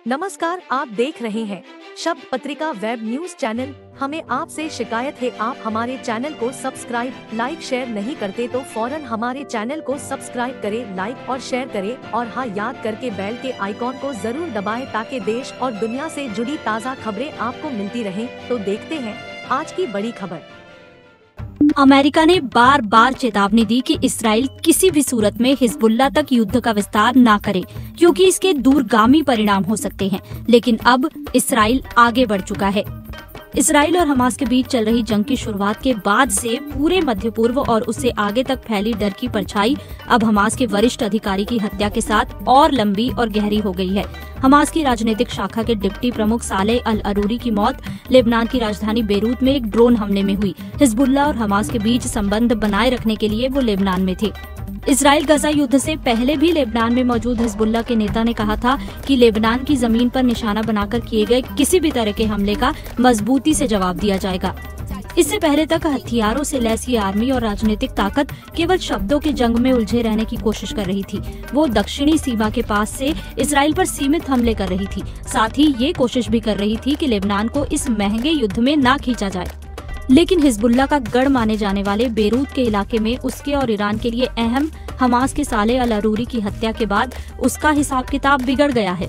नमस्कार, आप देख रहे हैं शब्द पत्रिका वेब न्यूज चैनल। हमें आपसे शिकायत है, आप हमारे चैनल को सब्सक्राइब, लाइक, शेयर नहीं करते तो फौरन हमारे चैनल को सब्सक्राइब करें, लाइक और शेयर करें और हाँ, याद करके बेल के आइकॉन को जरूर दबाएं ताकि देश और दुनिया से जुड़ी ताज़ा खबरें आपको मिलती रहें। तो देखते हैं आज की बड़ी खबर। अमेरिका ने बार बार चेतावनी दी कि इसराइल किसी भी सूरत में हिजबुल्लाह तक युद्ध का विस्तार न करे, क्योंकि इसके दूरगामी परिणाम हो सकते हैं। लेकिन अब इसराइल आगे बढ़ चुका है। इसराइल और हमास के बीच चल रही जंग की शुरुआत के बाद से पूरे मध्य पूर्व और उससे आगे तक फैली डर की परछाई अब हमास के वरिष्ठ अधिकारी की हत्या के साथ और लंबी और गहरी हो गई है। हमास की राजनीतिक शाखा के डिप्टी प्रमुख सालेह अल अरूरी की मौत लेबनान की राजधानी बेरूत में एक ड्रोन हमले में हुई। हिजबुल्लाह और हमास के बीच संबंध बनाए रखने के लिए वो लेबनान में थे। इसराइल गजा युद्ध से पहले भी लेबनान में मौजूद हिजबुल्लाह के नेता ने कहा था कि लेबनान की जमीन पर निशाना बनाकर किए गए किसी भी तरह के हमले का मजबूती से जवाब दिया जाएगा। इससे पहले तक हथियारों से लैस ये आर्मी और राजनीतिक ताकत केवल शब्दों के जंग में उलझे रहने की कोशिश कर रही थी। वो दक्षिणी सीमा के पास से इसराइल पर सीमित हमले कर रही थी। साथ ही ये कोशिश भी कर रही थी कि लेबनान को इस महंगे युद्ध में न खींचा जाए। लेकिन हिजबुल्लाह का गढ़ माने जाने वाले बेरूत के इलाके में उसके और ईरान के लिए अहम हमास के सालेह अल अरूरी की हत्या के बाद उसका हिसाब किताब बिगड़ गया है।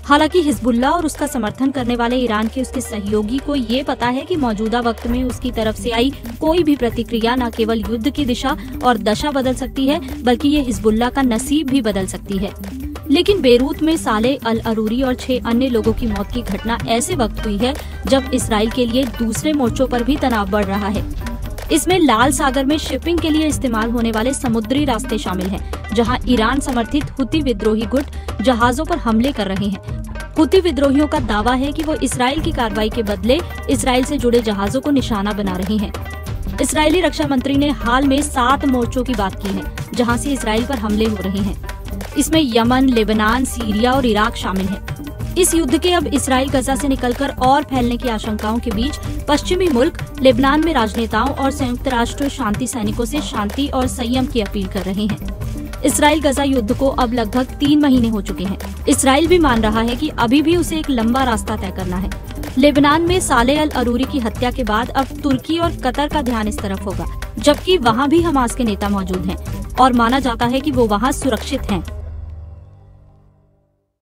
हालांकि हिजबुल्लाह और उसका समर्थन करने वाले ईरान के उसके सहयोगी को ये पता है कि मौजूदा वक्त में उसकी तरफ से आई कोई भी प्रतिक्रिया न केवल युद्ध की दिशा और दशा बदल सकती है, बल्कि ये हिजबुल्लाह का नसीब भी बदल सकती है। लेकिन बेरूत में सालेह अल अरूरी और 6 अन्य लोगों की मौत की घटना ऐसे वक्त हुई है जब इसराइल के लिए दूसरे मोर्चों पर भी तनाव बढ़ रहा है। इसमें लाल सागर में शिपिंग के लिए इस्तेमाल होने वाले समुद्री रास्ते शामिल हैं, जहां ईरान समर्थित हुती विद्रोही गुट जहाजों पर हमले कर रहे हैं। हुती विद्रोहियों का दावा है कि वो इसराइल की कार्रवाई के बदले इसराइल से जुड़े जहाजों को निशाना बना रहे हैं। इसराइली रक्षा मंत्री ने हाल में 7 मोर्चों की बात की है, जहां से इसराइल पर हमले हो रहे हैं। इसमें यमन, लेबनान, सीरिया और इराक शामिल है। इस युद्ध के अब इसराइल गजा से निकलकर और फैलने की आशंकाओं के बीच पश्चिमी मुल्क लेबनान में राजनेताओं और संयुक्त राष्ट्र शांति सैनिकों से शांति और संयम की अपील कर रहे हैं। इसराइल गजा युद्ध को अब लगभग 3 महीने हो चुके हैं। इसराइल भी मान रहा है कि अभी भी उसे एक लंबा रास्ता तय करना है। लेबनान में सालेह अल अरूरी की हत्या के बाद अब तुर्की और कतर का ध्यान इस तरफ होगा, जबकि वहाँ भी हमास के नेता मौजूद हैं और माना जाता है कि वो वहाँ सुरक्षित हैं।